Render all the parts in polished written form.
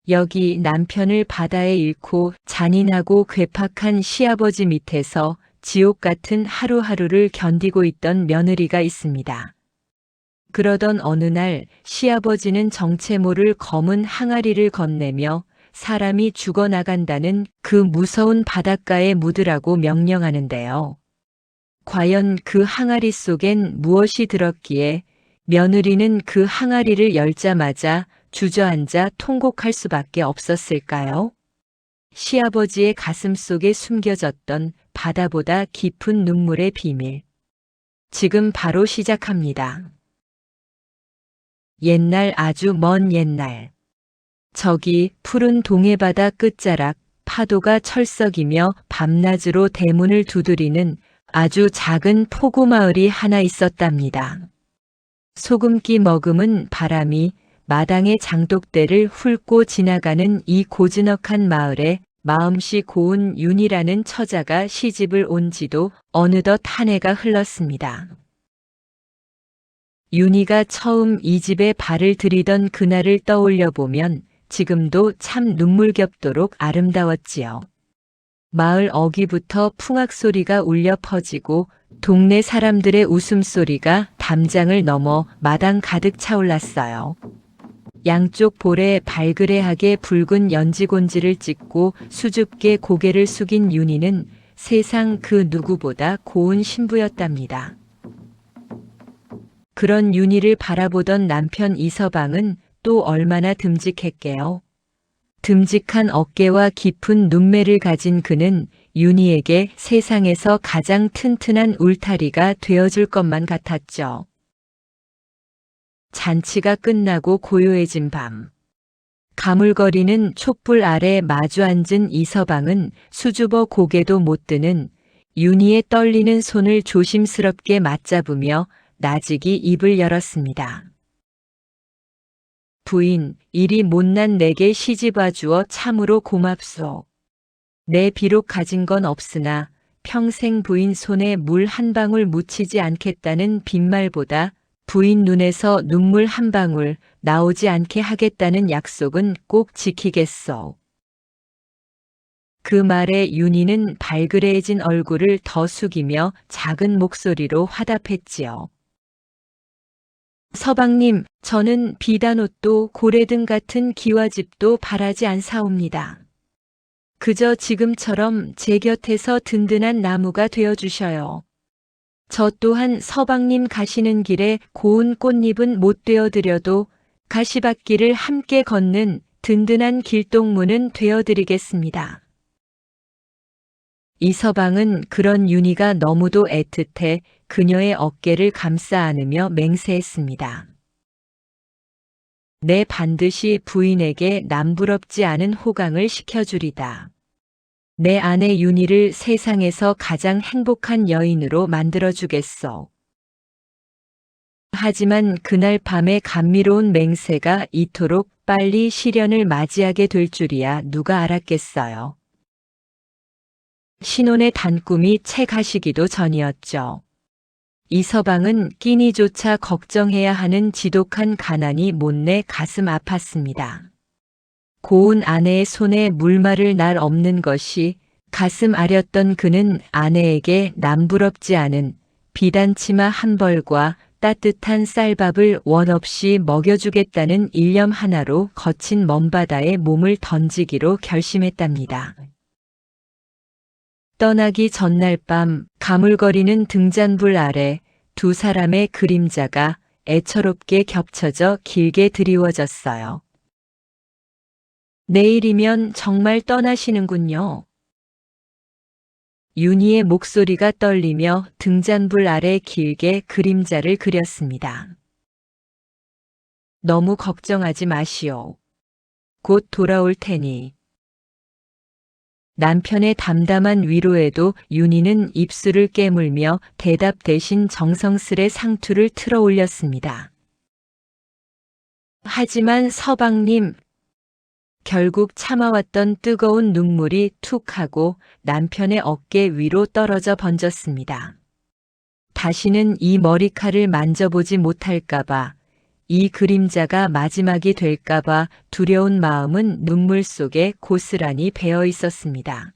여기 남편을 바다에 잃고 잔인하고 괴팍한 시아버지 밑에서 지옥 같은 하루하루를 견디고 있던 며느리가 있습니다. 그러던 어느 날 시아버지는 정체 모를 검은 항아리를 건네며 사람이 죽어나간다는 그 무서운 바닷가에 묻으라고 명령하는데요. 과연 그 항아리 속엔 무엇이 들었기에 며느리는 그 항아리를 열자마자 주저앉아 통곡할 수밖에 없었을까요? 시아버지의 가슴 속에 숨겨졌던 바다보다 깊은 눈물의 비밀. 지금 바로 시작합니다. 옛날, 아주 먼 옛날. 저기 푸른 동해바다 끝자락 파도가 철썩이며 밤낮으로 대문을 두드리는 아주 작은 포구 마을이 하나 있었답니다. 소금기 머금은 바람이 마당의 장독대를 훑고 지나가는 이 고즈넉한 마을에 마음씨 고운 윤이라는 처자가 시집을 온 지도 어느덧 한 해가 흘렀습니다. 윤이가 처음 이 집에 발을 들이던 그날을 떠올려 보면 지금도 참 눈물겹도록 아름다웠지요. 마을 어귀부터 풍악 소리가 울려 퍼지고 동네 사람들의 웃음소리가 담장을 넘어 마당 가득 차올랐어요. 양쪽 볼에 발그레하게 붉은 연지곤지를 찍고 수줍게 고개를 숙인 윤희는 세상 그 누구보다 고운 신부였답니다. 그런 윤희를 바라보던 남편 이서방은 또 얼마나 듬직했게요. 듬직한 어깨와 깊은 눈매를 가진 그는 윤희에게 세상에서 가장 튼튼한 울타리가 되어줄 것만 같았죠. 잔치가 끝나고 고요해진 밤. 가물거리는 촛불 아래 마주 앉은 이서방은 수줍어 고개도 못 드는 윤희의 떨리는 손을 조심스럽게 맞잡으며 나직이 입을 열었습니다. 부인, 이리 못난 내게 시집와 주어 참으로 고맙소. 내 비록 가진 건 없으나 평생 부인 손에 물 한 방울 묻히지 않겠다는 빈말보다 부인 눈에서 눈물 한 방울 나오지 않게 하겠다는 약속은 꼭 지키겠소. 그 말에 윤희는 발그레해진 얼굴을 더 숙이며 작은 목소리로 화답했지요. 서방님, 저는 비단옷도 고래등 같은 기와집도 바라지 않사옵니다. 그저 지금처럼 제 곁에서 든든한 나무가 되어주셔요. 저 또한 서방님 가시는 길에 고운 꽃잎은 못 되어드려도 가시밭길을 함께 걷는 든든한 길동무는 되어드리겠습니다. 이서방은 그런 윤희가 너무도 애틋해 그녀의 어깨를 감싸 안으며 맹세했습니다. 내 반드시 부인에게 남부럽지 않은 호강을 시켜주리다. 내 아내 윤희를 세상에서 가장 행복한 여인으로 만들어주겠소. 하지만 그날 밤의 감미로운 맹세가 이토록 빨리 시련을 맞이하게 될 줄이야 누가 알았겠어요. 신혼의 단꿈이 채 가시기도 전이었죠. 이서방은 끼니조차 걱정해야 하는 지독한 가난이 못내 가슴 아팠습니다. 고운 아내의 손에 물마를 날 없는 것이 가슴 아렸던 그는 아내에게 남부럽지 않은 비단치마 한 벌과 따뜻한 쌀밥을 원 없이 먹여주겠다는 일념 하나로 거친 먼바다에 몸을 던지기로 결심했답니다. 떠나기 전날 밤 가물거리는 등잔불 아래 두 사람의 그림자가 애처롭게 겹쳐져 길게 드리워졌어요. 내일이면 정말 떠나시는군요. 윤희의 목소리가 떨리며 등잔불 아래 길게 그림자를 그렸습니다. 너무 걱정하지 마시오. 곧 돌아올 테니. 남편의 담담한 위로에도 윤희는 입술을 깨물며 대답 대신 정성스레 상투를 틀어 올렸습니다. 하지만 서방님, 결국 참아왔던 뜨거운 눈물이 툭 하고 남편의 어깨 위로 떨어져 번졌습니다. 다시는 이 머리칼을 만져보지 못할까봐 이 그림자가 마지막이 될까봐 두려운 마음은 눈물 속에 고스란히 배어 있었습니다.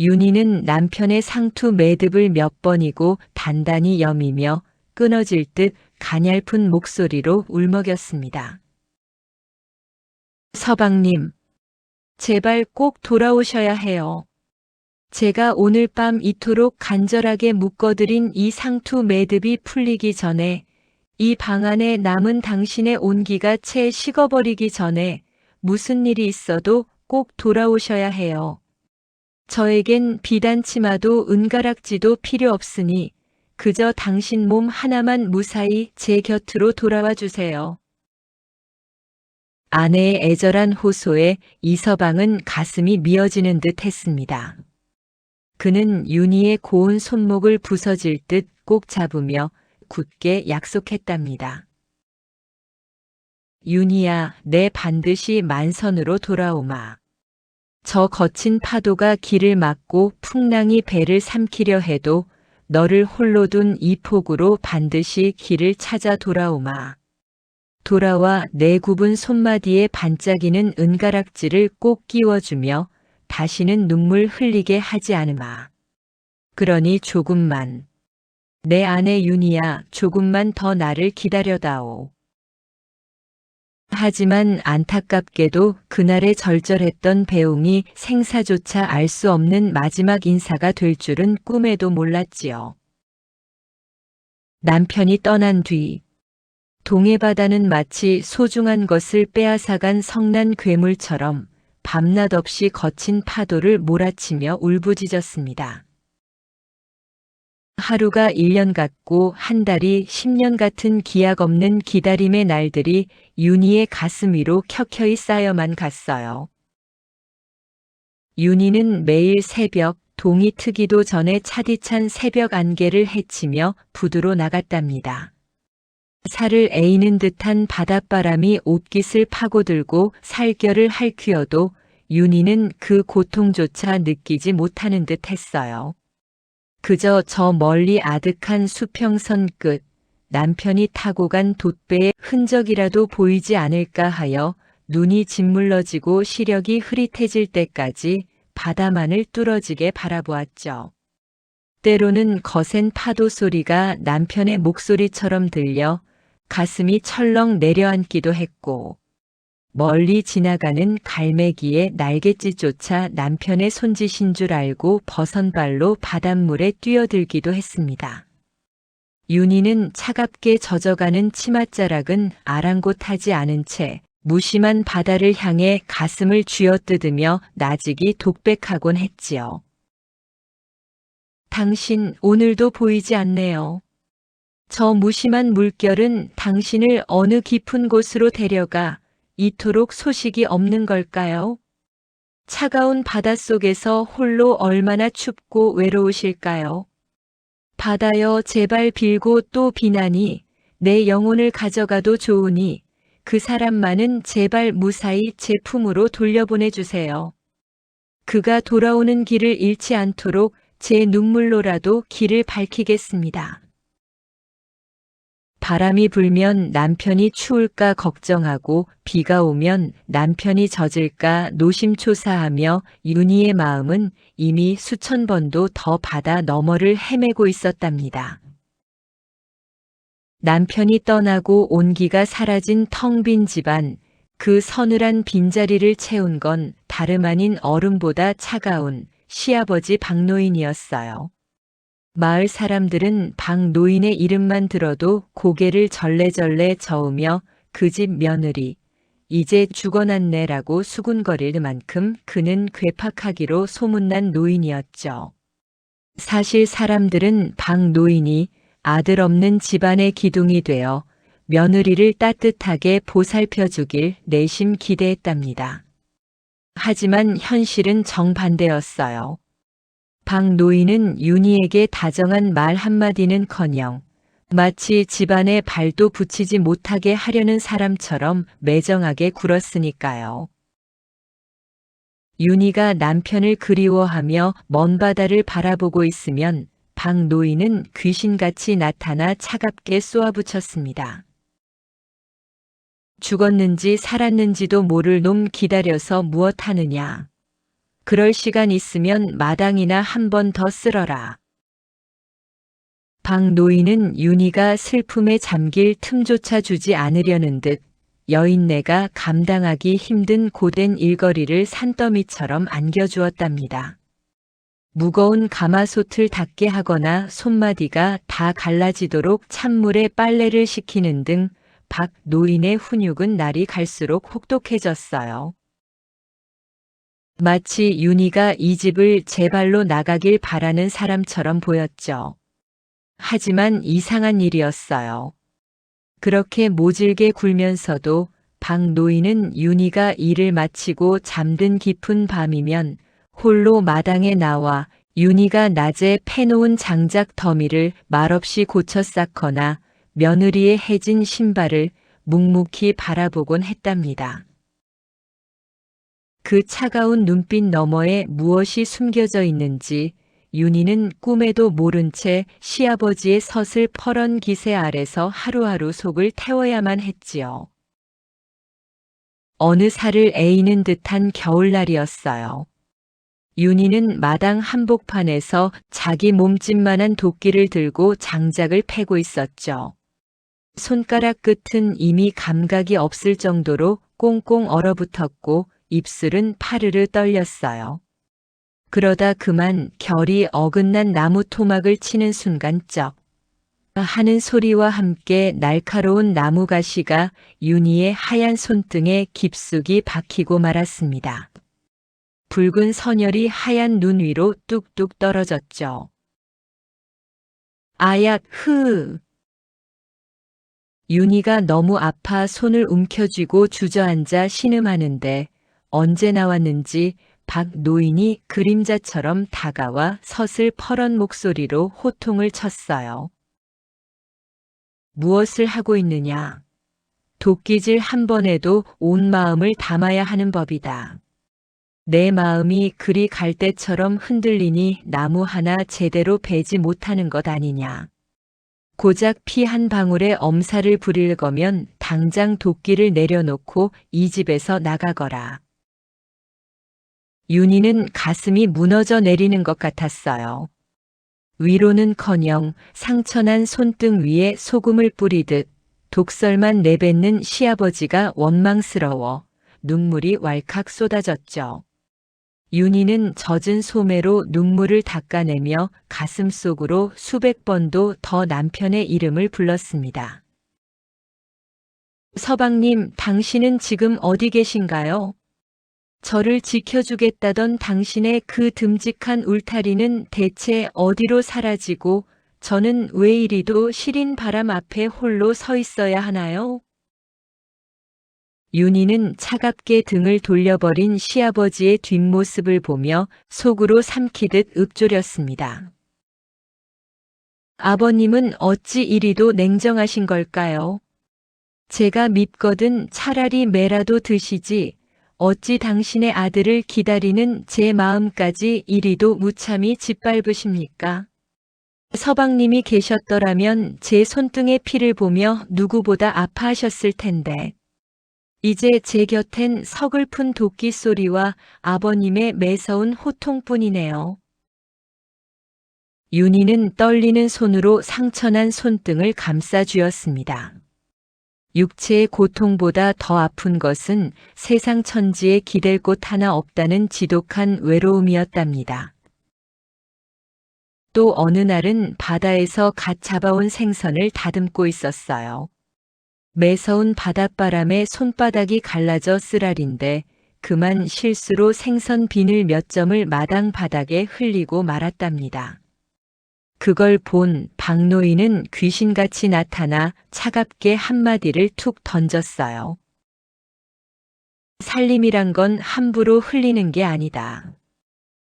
윤희는 남편의 상투 매듭을 몇 번이고 단단히 여미며 끊어질 듯 가냘픈 목소리로 울먹였습니다. 서방님, 제발 꼭 돌아오셔야 해요. 제가 오늘 밤 이토록 간절하게 묶어드린 이 상투 매듭이 풀리기 전에, 이 방 안에 남은 당신의 온기가 채 식어버리기 전에 무슨 일이 있어도 꼭 돌아오셔야 해요. 저에겐 비단 치마도 은가락지도 필요 없으니 그저 당신 몸 하나만 무사히 제 곁으로 돌아와 주세요. 아내의 애절한 호소에 이서방은 가슴이 미어지는 듯 했습니다. 그는 윤희의 고운 손목을 부서질 듯 꼭 잡으며 굳게 약속했답니다. 윤희야, 내 반드시 만선으로 돌아오마. 저 거친 파도가 길을 막고 풍랑이 배를 삼키려 해도 너를 홀로 둔 이 폭우로 반드시 길을 찾아 돌아오마. 돌아와 내 굽은 손마디에 반짝이는 은가락지를 꼭 끼워주며 다시는 눈물 흘리게 하지 않으마. 그러니 조금만, 내 아내 윤희야, 조금만 더 나를 기다려다오. 하지만 안타깝게도 그날의 절절했던 배웅이 생사조차 알 수 없는 마지막 인사가 될 줄은 꿈에도 몰랐지요. 남편이 떠난 뒤 동해바다는 마치 소중한 것을 빼앗아간 성난 괴물처럼 밤낮 없이 거친 파도를 몰아치며 울부짖었습니다. 하루가 1년 같고 한 달이 10년 같은 기약 없는 기다림의 날들이 윤희의 가슴 위로 켜켜이 쌓여만 갔어요. 윤희는 매일 새벽 동이 트기도 전에 차디찬 새벽 안개를 헤치며 부두로 나갔답니다. 살을 에이는 듯한 바닷바람이 옷깃을 파고들고 살결을 핥히어도 윤희는 그 고통조차 느끼지 못하는 듯 했어요. 그저 저 멀리 아득한 수평선 끝, 남편이 타고 간 돛배의 흔적이라도 보이지 않을까 하여 눈이 짓물러지고 시력이 흐릿해질 때까지 바다만을 뚫어지게 바라보았죠. 때로는 거센 파도 소리가 남편의 목소리처럼 들려 가슴이 철렁 내려앉기도 했고, 멀리 지나가는 갈매기의 날갯짓조차 남편의 손짓인 줄 알고 버선발로 바닷물에 뛰어들기도 했습니다. 윤희는 차갑게 젖어가는 치맛자락은 아랑곳하지 않은 채 무심한 바다를 향해 가슴을 쥐어뜯으며 나직이 독백하곤 했지요. 당신 오늘도 보이지 않네요. 저 무심한 물결은 당신을 어느 깊은 곳으로 데려가 이토록 소식이 없는 걸까요? 차가운 바닷속에서 홀로 얼마나 춥고 외로우실까요? 바다여, 제발 빌고 또 비나니 내 영혼을 가져가도 좋으니 그 사람만은 제발 무사히 제 품으로 돌려보내주세요. 그가 돌아오는 길을 잃지 않도록 제 눈물로라도 길을 밝히겠습니다. 바람이 불면 남편이 추울까 걱정하고 비가 오면 남편이 젖을까 노심초사하며 윤희의 마음은 이미 수천 번도 더 바다 너머를 헤매고 있었답니다. 남편이 떠나고 온기가 사라진 텅 빈 집안, 그 서늘한 빈자리를 채운 건 다름 아닌 얼음보다 차가운 시아버지 박노인이었어요. 마을 사람들은 박노인의 이름만 들어도 고개를 절레절레 저으며 그 집 며느리, 이제 죽어났네라고 수군거릴 만큼 그는 괴팍하기로 소문난 노인이었죠. 사실 사람들은 박노인이 아들 없는 집안의 기둥이 되어 며느리를 따뜻하게 보살펴주길 내심 기대했답니다. 하지만 현실은 정반대였어요. 박노인은 윤희에게 다정한 말 한마디는커녕 마치 집안에 발도 붙이지 못하게 하려는 사람처럼 매정하게 굴었으니까요. 윤희가 남편을 그리워하며 먼 바다를 바라보고 있으면 박노인은 귀신같이 나타나 차갑게 쏘아붙였습니다. 죽었는지 살았는지도 모를 놈 기다려서 무엇하느냐. 그럴 시간 있으면 마당이나 한 번 더 쓸어라. 박 노인은 윤희가 슬픔에 잠길 틈조차 주지 않으려는 듯 여인네가 감당하기 힘든 고된 일거리를 산더미처럼 안겨주었답니다. 무거운 가마솥을 닿게 하거나 손마디가 다 갈라지도록 찬물에 빨래를 시키는 등 박 노인의 훈육은 날이 갈수록 혹독해졌어요. 마치 윤희가 이 집을 제 발로 나가길 바라는 사람처럼 보였죠. 하지만 이상한 일이었어요. 그렇게 모질게 굴면서도 박 노인은 윤희가 일을 마치고 잠든 깊은 밤이면 홀로 마당에 나와 윤희가 낮에 패놓은 장작 더미를 말없이 고쳐 쌓거나 며느리의 해진 신발을 묵묵히 바라보곤 했답니다. 그 차가운 눈빛 너머에 무엇이 숨겨져 있는지 윤희는 꿈에도 모른 채 시아버지의 서슬퍼런 기세 아래서 하루하루 속을 태워야만 했지요. 어느 살을 에이는 듯한 겨울날이었어요. 윤희는 마당 한복판에서 자기 몸집만한 도끼를 들고 장작을 패고 있었죠. 손가락 끝은 이미 감각이 없을 정도로 꽁꽁 얼어붙었고 입술은 파르르 떨렸어요. 그러다 그만 결이 어긋난 나무 토막을 치는 순간 쩍 하는 소리와 함께 날카로운 나무 가시가 윤희의 하얀 손등에 깊숙이 박히고 말았습니다. 붉은 선혈이 하얀 눈 위로 뚝뚝 떨어졌죠. 아야, 흐. 윤희가 너무 아파 손을 움켜쥐고 주저앉아 신음하는데 언제 나왔는지 박 노인이 그림자처럼 다가와 서슬퍼런 목소리로 호통을 쳤어요. 무엇을 하고 있느냐? 도끼질 한 번에도 온 마음을 담아야 하는 법이다. 내 마음이 그리 갈대처럼 흔들리니 나무 하나 제대로 베지 못하는 것 아니냐. 고작 피 한 방울에 엄살을 부릴 거면 당장 도끼를 내려놓고 이 집에서 나가거라. 윤희는 가슴이 무너져 내리는 것 같았어요. 위로는커녕 상처난 손등 위에 소금을 뿌리듯 독설만 내뱉는 시아버지가 원망스러워 눈물이 왈칵 쏟아졌죠. 윤희는 젖은 소매로 눈물을 닦아내며 가슴속으로 수백 번도 더 남편의 이름을 불렀습니다. 서방님, 당신은 지금 어디 계신가요? 저를 지켜주겠다던 당신의 그 듬직한 울타리는 대체 어디로 사라지고 저는 왜 이리도 시린 바람 앞에 홀로 서 있어야 하나요? 윤희는 차갑게 등을 돌려버린 시아버지의 뒷모습을 보며 속으로 삼키듯 읊조렸습니다. 아버님은 어찌 이리도 냉정하신 걸까요? 제가 밉거든 차라리 매라도 드시지 어찌 당신의 아들을 기다리는 제 마음까지 이리도 무참히 짓밟으십니까? 서방님이 계셨더라면 제 손등의 피를 보며 누구보다 아파하셨을 텐데. 이제 제 곁엔 서글픈 도끼 소리와 아버님의 매서운 호통뿐이네요. 윤희는 떨리는 손으로 상처난 손등을 감싸 쥐었습니다. 육체의 고통보다 더 아픈 것은 세상 천지에 기댈 곳 하나 없다는 지독한 외로움이었답니다. 또 어느 날은 바다에서 갓 잡아온 생선을 다듬고 있었어요. 매서운 바닷바람에 손바닥이 갈라져 쓰라린데 그만 실수로 생선 비늘 몇 점을 마당 바닥에 흘리고 말았답니다. 그걸 본 박노인은 귀신같이 나타나 차갑게 한마디를 툭 던졌어요. 살림이란 건 함부로 흘리는 게 아니다.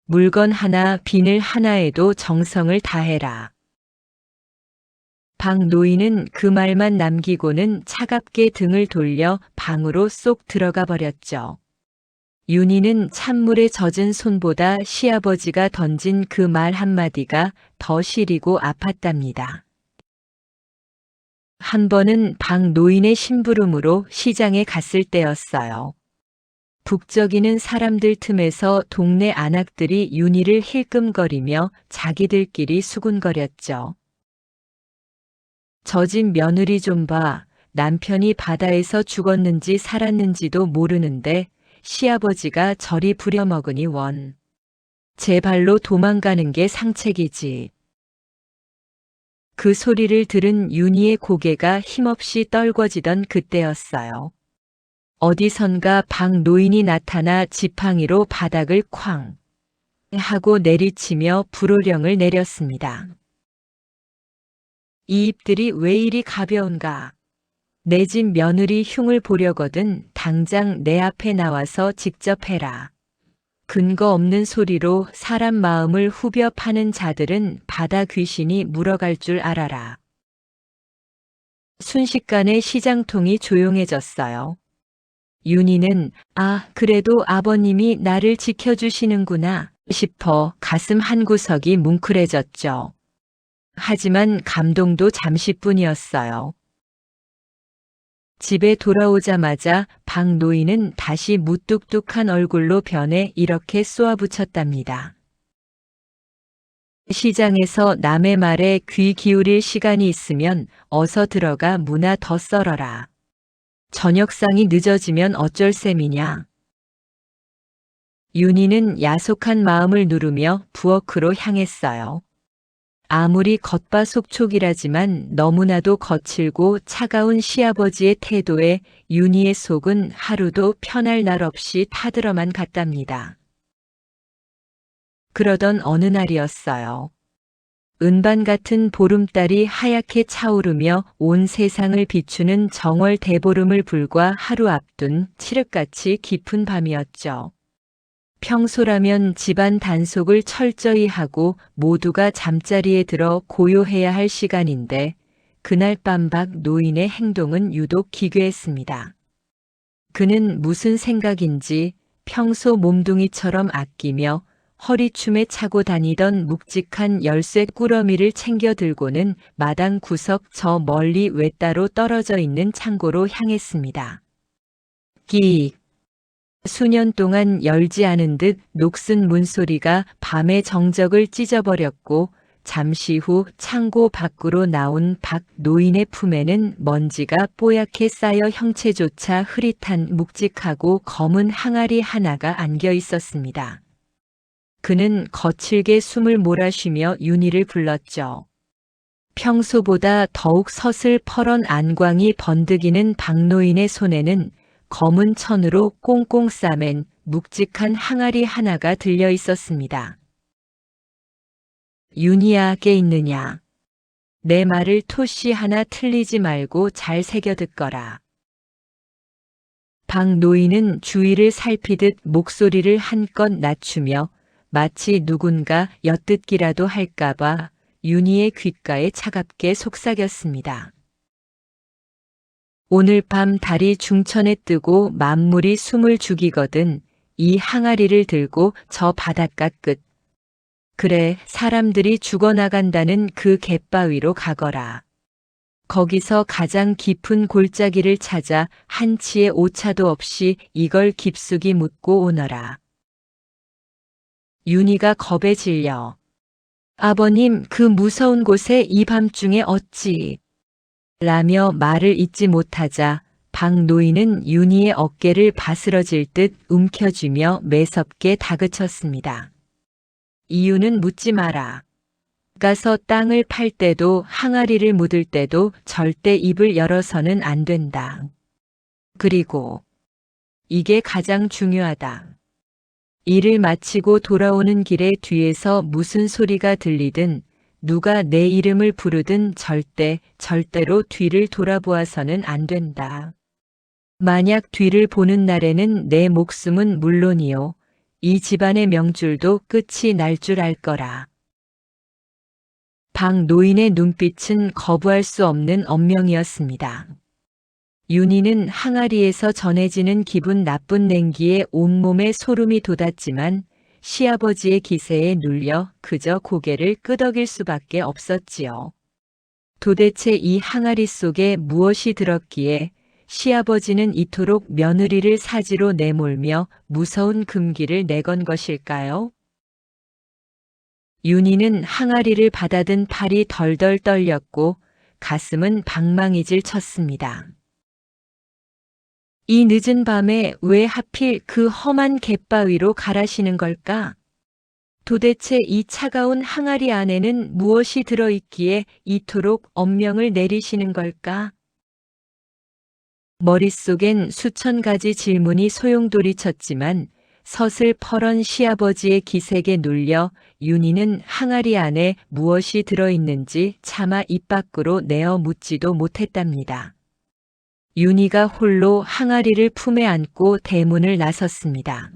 물건 하나, 비늘 하나에도 정성을 다해라. 박노인은 그 말만 남기고는 차갑게 등을 돌려 방으로 쏙 들어가 버렸죠. 윤희는 찬물에 젖은 손보다 시아버지가 던진 그 말 한마디가 더 시리고 아팠답니다. 한 번은 박 노인의 심부름으로 시장에 갔을 때였어요. 북적이는 사람들 틈에서 동네 아낙들이 윤희를 힐끔거리며 자기들끼리 수군거렸죠. 저 집 며느리 좀 봐. 남편이 바다에서 죽었는지 살았는지도 모르는데 시아버지가 저리 부려먹으니 원. 제 발로 도망가는 게 상책이지. 그 소리를 들은 윤희의 고개가 힘없이 떨궈지던 그때였어요. 어디선가 박 노인이 나타나 지팡이로 바닥을 쾅 하고 내리치며 불호령을 내렸습니다. 이 입들이 왜 이리 가벼운가? 내 집 며느리 흉을 보려거든 당장 내 앞에 나와서 직접 해라. 근거 없는 소리로 사람 마음을 후벼 파는 자들은 바다 귀신이 물어갈 줄 알아라. 순식간에 시장통이 조용해졌어요. 윤희는 그래도 아버님이 나를 지켜주시는구나 싶어 가슴 한구석이 뭉클해졌죠. 하지만 감동도 잠시뿐이었어요. 집에 돌아오자마자 박 노인은 다시 무뚝뚝한 얼굴로 변해 이렇게 쏘아붙였답니다. 시장에서 남의 말에 귀 기울일 시간이 있으면 어서 들어가 무나 더 썰어라. 저녁상이 늦어지면 어쩔 셈이냐. 윤희는 야속한 마음을 누르며 부엌으로 향했어요. 아무리 겉바속촉이라지만 너무나도 거칠고 차가운 시아버지의 태도에 윤희의 속은 하루도 편할 날 없이 타들어만 갔답니다. 그러던 어느 날이었어요. 은반 같은 보름달이 하얗게 차오르며 온 세상을 비추는 정월 대보름을 불과 하루 앞둔 칠흑같이 깊은 밤이었죠. 평소라면 집안 단속을 철저히 하고 모두가 잠자리에 들어 고요해야 할 시간인데 그날 밤 박 노인의 행동은 유독 기괴했습니다. 그는 무슨 생각인지 평소 몸뚱이처럼 아끼며 허리춤에 차고 다니던 묵직한 열쇠 꾸러미를 챙겨 들고는 마당 구석 저 멀리 외따로 떨어져 있는 창고로 향했습니다. 끼익. 수년 동안 열지 않은 듯 녹슨 문소리가 밤의 정적을 찢어버렸고 잠시 후 창고 밖으로 나온 박 노인의 품에는 먼지가 뽀얗게 쌓여 형체조차 흐릿한 묵직하고 검은 항아리 하나가 안겨 있었습니다. 그는 거칠게 숨을 몰아쉬며 윤희를 불렀죠. 평소보다 더욱 서슬퍼런 안광이 번득이는 박노인의 손에는 검은 천으로 꽁꽁 싸맨 묵직한 항아리 하나가 들려 있었습니다. 윤희야, 깨 있느냐? 내 말을 토시 하나 틀리지 말고 잘 새겨 듣거라. 박 노인은 주위를 살피듯 목소리를 한껏 낮추며 마치 누군가 엿듣기라도 할까봐 윤희의 귓가에 차갑게 속삭였습니다. 오늘 밤 달이 중천에 뜨고 만물이 숨을 죽이거든 이 항아리를 들고 저 바닷가 끝. 그래, 사람들이 죽어나간다는 그 갯바위로 가거라. 거기서 가장 깊은 골짜기를 찾아 한치의 오차도 없이 이걸 깊숙이 묻고 오너라. 윤희가 겁에 질려. 아버님, 그 무서운 곳에 이 밤중에 어찌? 라며 말을 잇지 못하자 박 노인은 윤희의 어깨를 바스러질 듯 움켜쥐며 매섭게 다그쳤습니다. 이유는 묻지 마라. 가서 땅을 팔 때도 항아리를 묻을 때도 절대 입을 열어서는 안 된다. 그리고 이게 가장 중요하다. 일을 마치고 돌아오는 길에 뒤에서 무슨 소리가 들리든 누가 내 이름을 부르든 절대로 뒤를 돌아보아서는 안 된다. 만약 뒤를 보는 날에는 내 목숨은 물론이요, 이 집안의 명줄도 끝이 날 줄 알 거라. 박 노인의 눈빛은 거부할 수 없는 엄명이었습니다. 윤희는 항아리에서 전해지는 기분 나쁜 냉기에 온몸에 소름이 돋았지만 시아버지의 기세에 눌려 그저 고개를 끄덕일 수밖에 없었지요. 도대체 이 항아리 속에 무엇이 들었기에 시아버지는 이토록 며느리를 사지로 내몰며 무서운 금기를 내건 것일까요? 윤희는 항아리를 받아든 팔이 덜덜 떨렸고 가슴은 방망이질 쳤습니다. 이 늦은 밤에 왜 하필 그 험한 갯바위로 가라시는 걸까? 도대체 이 차가운 항아리 안에는 무엇이 들어있기에 이토록 엄명을 내리시는 걸까? 머릿속엔 수천 가지 질문이 소용돌이쳤지만 서슬퍼런 시아버지의 기색에 눌려 윤희는 항아리 안에 무엇이 들어있는지 차마 입 밖으로 내어 묻지도 못했답니다. 윤희가 홀로 항아리를 품에 안고 대문을 나섰습니다.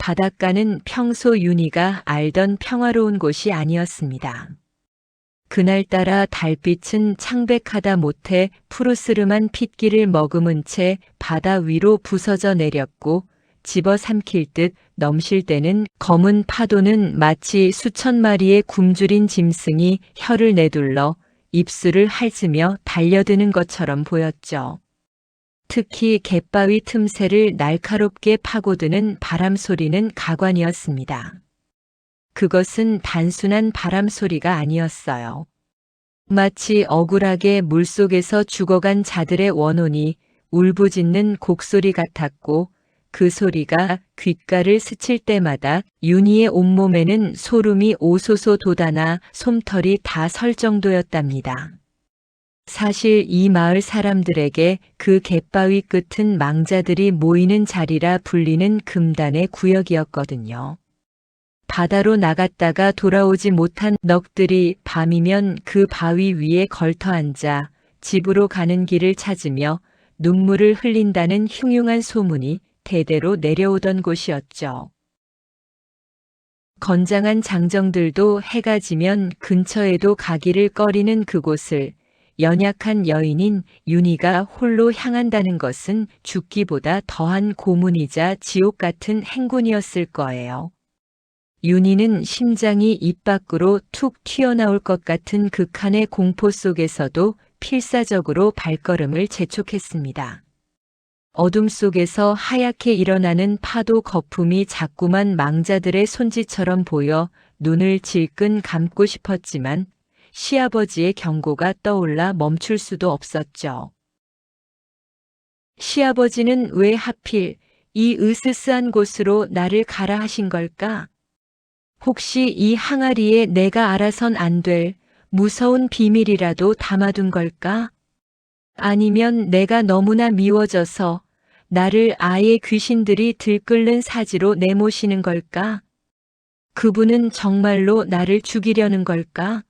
바닷가는 평소 윤희가 알던 평화로운 곳이 아니었습니다. 그날따라 달빛은 창백하다 못해 푸르스름한 핏기를 머금은 채 바다 위로 부서져 내렸고 집어삼킬 듯 넘실 때는 검은 파도는 마치 수천 마리의 굶주린 짐승이 혀를 내둘러 입술을 핥으며 달려드는 것처럼 보였죠. 특히 갯바위 틈새를 날카롭게 파고드는 바람 소리는 가관이었습니다. 그것은 단순한 바람 소리가 아니었어요. 마치 억울하게 물속에서 죽어간 자들의 원혼이 울부짖는 곡소리 같았고 그 소리가 귓가를 스칠 때마다 윤희의 온몸에는 소름이 오소소 돋아나 솜털이 다 설 정도였답니다. 사실 이 마을 사람들에게 그 갯바위 끝은 망자들이 모이는 자리라 불리는 금단의 구역이었거든요. 바다로 나갔다가 돌아오지 못한 넋들이 밤이면 그 바위 위에 걸터 앉아 집으로 가는 길을 찾으며 눈물을 흘린다는 흉흉한 소문이 대대로 내려오던 곳이었죠. 건장한 장정들도 해가 지면 근처에도 가기를 꺼리는 그곳을 연약한 여인인 윤희가 홀로 향한다는 것은 죽기보다 더한 고문이자 지옥 같은 행군이었을 거예요. 윤희는 심장이 입 밖으로 툭 튀어나올 것 같은 극한의 공포 속에서도 필사적으로 발걸음을 재촉했습니다. 어둠 속에서 하얗게 일어나는 파도 거품이 자꾸만 망자들의 손짓처럼 보여 눈을 질끈 감고 싶었지만 시아버지의 경고가 떠올라 멈출 수도 없었죠. 시아버지는 왜 하필 이 으스스한 곳으로 나를 가라 하신 걸까? 혹시 이 항아리에 내가 알아선 안 될 무서운 비밀이라도 담아둔 걸까? 아니면 내가 너무나 미워져서 나를 아예 귀신들이 들끓는 사지로 내모시는 걸까? 그분은 정말로 나를 죽이려는 걸까?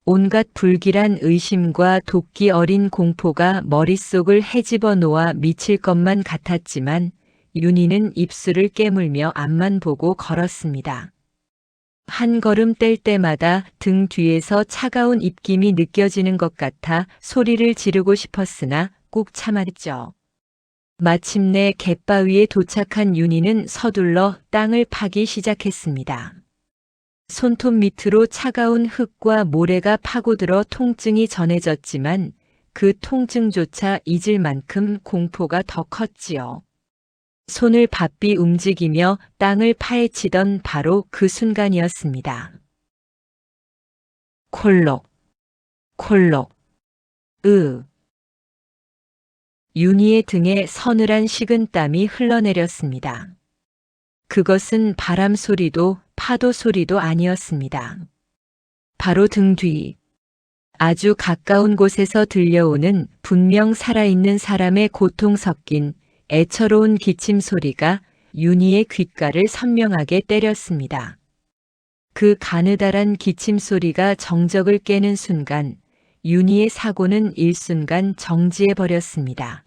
온갖 불길한 의심과 도끼 어린 공포가 머릿속을 헤집어 놓아 미칠 것만 같았지만 윤희는 입술을 깨물며 앞만 보고 걸었습니다. 한 걸음 뗄 때마다 등 뒤에서 차가운 입김이 느껴지는 것 같아 소리를 지르고 싶었으나 꾹 참았죠. 마침내 갯바위에 도착한 윤희는 서둘러 땅을 파기 시작했습니다. 손톱 밑으로 차가운 흙과 모래가 파고들어 통증이 전해졌지만 그 통증조차 잊을 만큼 공포가 더 컸지요. 손을 바삐 움직이며 땅을 파헤치던 바로 그 순간이었습니다. 콜록, 콜록, 윤희의 등에 서늘한 식은땀이 흘러내렸습니다. 그것은 바람 소리도 파도 소리도 아니었습니다. 바로 등 뒤, 아주 가까운 곳에서 들려오는 분명 살아있는 사람의 고통 섞인 애처로운 기침 소리가 윤희의 귓가를 선명하게 때렸습니다. 그 가느다란 기침 소리가 정적을 깨는 순간 윤희의 사고는 일순간 정지해 버렸습니다.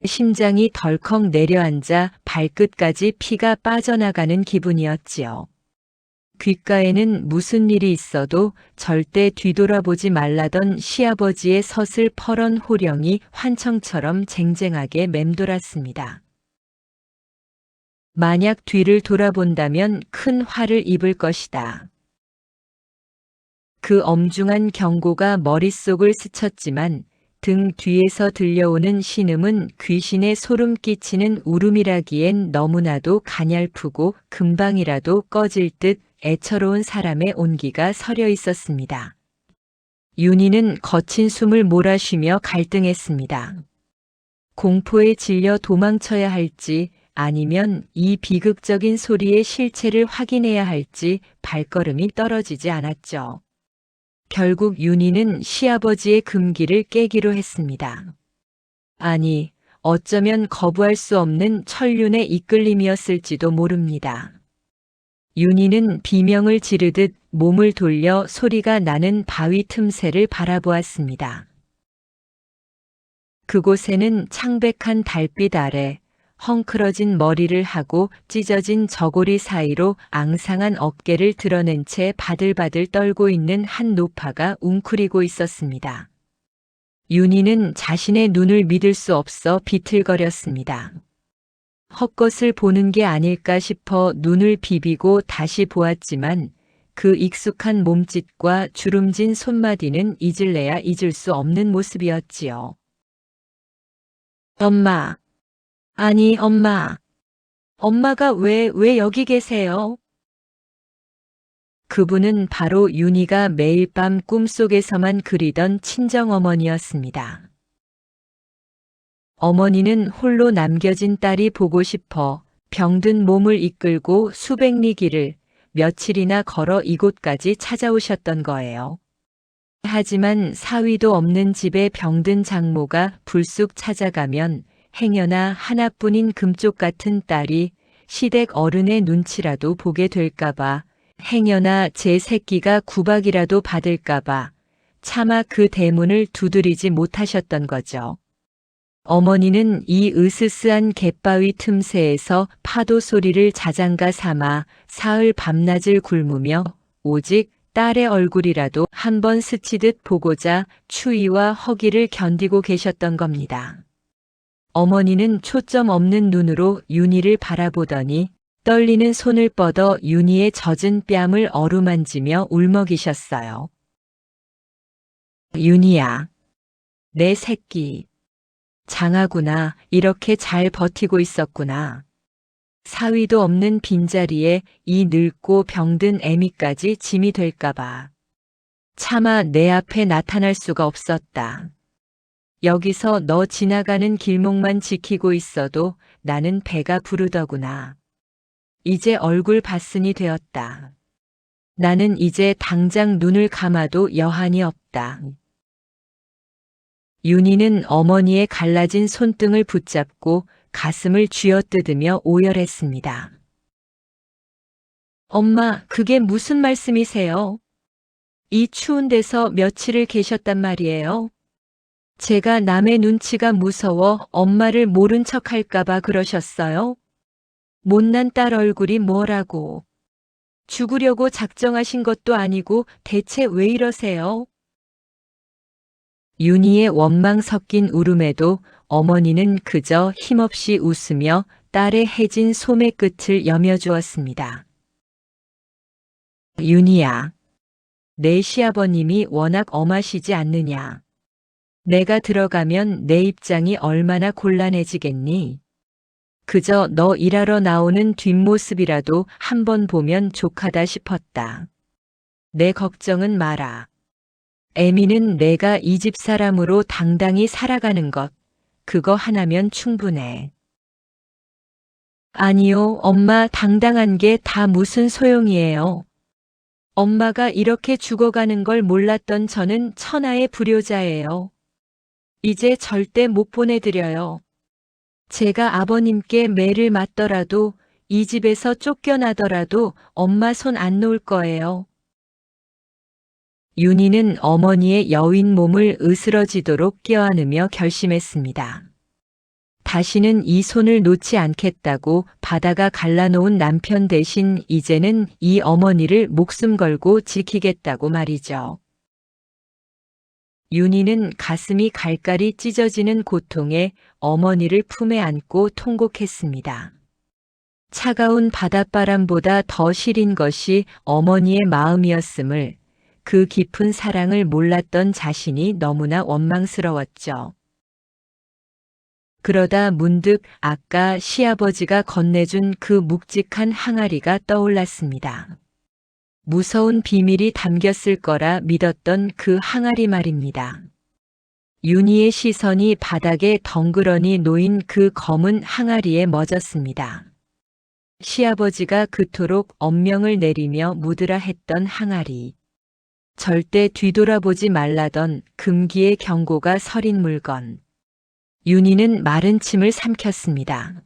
심장이 덜컥 내려앉아 발끝까지 피가 빠져나가는 기분이었지요. 귓가에는 무슨 일이 있어도 절대 뒤돌아보지 말라던 시아버지의 서슬퍼런 호령이 환청처럼 쟁쟁하게 맴돌았습니다. 만약 뒤를 돌아본다면 큰 화를 입을 것이다. 그 엄중한 경고가 머릿속을 스쳤지만 등 뒤에서 들려오는 신음은 귀신의 소름 끼치는 울음이라기엔 너무나도 가냘프고 금방이라도 꺼질 듯 애처로운 사람의 온기가 서려 있었습니다. 윤희는 거친 숨을 몰아쉬며 갈등했습니다. 공포에 질려 도망쳐야 할지 아니면 이 비극적인 소리의 실체를 확인해야 할지 발걸음이 떨어지지 않았죠. 결국 윤희는 시아버지의 금기를 깨기로 했습니다. 아니, 어쩌면 거부할 수 없는 천륜의 이끌림이었을지도 모릅니다. 윤희는 비명을 지르듯 몸을 돌려 소리가 나는 바위 틈새를 바라보았습니다. 그곳에는 창백한 달빛 아래 헝클어진 머리를 하고 찢어진 저고리 사이로 앙상한 어깨를 드러낸 채 바들바들 떨고 있는 한 노파가 웅크리고 있었습니다. 윤희는 자신의 눈을 믿을 수 없어 비틀거렸습니다. 헛것을 보는 게 아닐까 싶어 눈을 비비고 다시 보았지만 그 익숙한 몸짓과 주름진 손마디는 잊을래야 잊을 수 없는 모습이었지요. 엄마. 아니, 엄마. 엄마가 왜 여기 계세요? 그분은 바로 윤희가 매일 밤 꿈속에서만 그리던 친정어머니였습니다. 어머니는 홀로 남겨진 딸이 보고 싶어 병든 몸을 이끌고 수백 리 길을 며칠이나 걸어 이곳까지 찾아오셨던 거예요. 하지만 사위도 없는 집에 병든 장모가 불쑥 찾아가면 행여나 하나뿐인 금쪽 같은 딸이 시댁 어른의 눈치라도 보게 될까봐, 행여나 제 새끼가 구박이라도 받을까봐 차마 그 대문을 두드리지 못하셨던 거죠. 어머니는 이 으스스한 갯바위 틈새에서 파도 소리를 자장가 삼아 사흘 밤낮을 굶으며 오직 딸의 얼굴이라도 한번 스치듯 보고자 추위와 허기를 견디고 계셨던 겁니다. 어머니는 초점 없는 눈으로 윤희를 바라보더니 떨리는 손을 뻗어 윤희의 젖은 뺨을 어루만지며 울먹이셨어요. 윤희야, 내 새끼. 장하구나. 이렇게 잘 버티고 있었구나. 사위도 없는 빈자리에 이 늙고 병든 애미까지 짐이 될까봐. 차마 내 앞에 나타날 수가 없었다. 여기서 너 지나가는 길목만 지키고 있어도 나는 배가 부르더구나. 이제 얼굴 봤으니 되었다. 나는 이제 당장 눈을 감아도 여한이 없다. 윤희는 어머니의 갈라진 손등을 붙잡고 가슴을 쥐어뜯으며 오열했습니다. 엄마, 그게 무슨 말씀이세요? 이 추운 데서 며칠을 계셨단 말이에요? 제가 남의 눈치가 무서워 엄마를 모른 척 할까봐 그러셨어요? 못난 딸 얼굴이 뭐라고. 죽으려고 작정하신 것도 아니고 대체 왜 이러세요? 윤희의 원망 섞인 울음에도 어머니는 그저 힘없이 웃으며 딸의 해진 소매 끝을 여며주었습니다. 윤희야, 내 시아버님이 워낙 엄하시지 않느냐. 내가 들어가면 내 입장이 얼마나 곤란해지겠니? 그저 너 일하러 나오는 뒷모습이라도 한번 보면 족하다 싶었다. 내 걱정은 마라. 애미는 내가 이 집 사람으로 당당히 살아가는 것, 그거 하나면 충분해. 아니요, 엄마, 당당한 게 다 무슨 소용이에요. 엄마가 이렇게 죽어가는 걸 몰랐던 저는 천하의 불효자예요. 이제 절대 못 보내드려요. 제가 아버님께 매를 맞더라도 이 집에서 쫓겨나더라도 엄마 손 안 놓을 거예요. 윤희는 어머니의 여윈 몸을 으스러지도록 껴안으며 결심했습니다. 다시는 이 손을 놓지 않겠다고 바다가 갈라놓은 남편 대신 이제는 이 어머니를 목숨 걸고 지키겠다고 말이죠. 윤희는 가슴이 갈갈이 찢어지는 고통에 어머니를 품에 안고 통곡했습니다. 차가운 바닷바람보다 더 시린 것이 어머니의 마음이었음을 그 깊은 사랑을 몰랐던 자신이 너무나 원망스러웠죠. 그러다 문득 아까 시아버지가 건네준 그 묵직한 항아리가 떠올랐습니다. 무서운 비밀이 담겼을 거라 믿었던 그 항아리 말입니다. 윤희의 시선이 바닥에 덩그러니 놓인 그 검은 항아리에 멎었습니다. 시아버지가 그토록 엄명을 내리며 묻으라 했던 항아리. 절대 뒤돌아보지 말라던 금기의 경고가 서린 물건. 윤희는 마른 침을 삼켰습니다.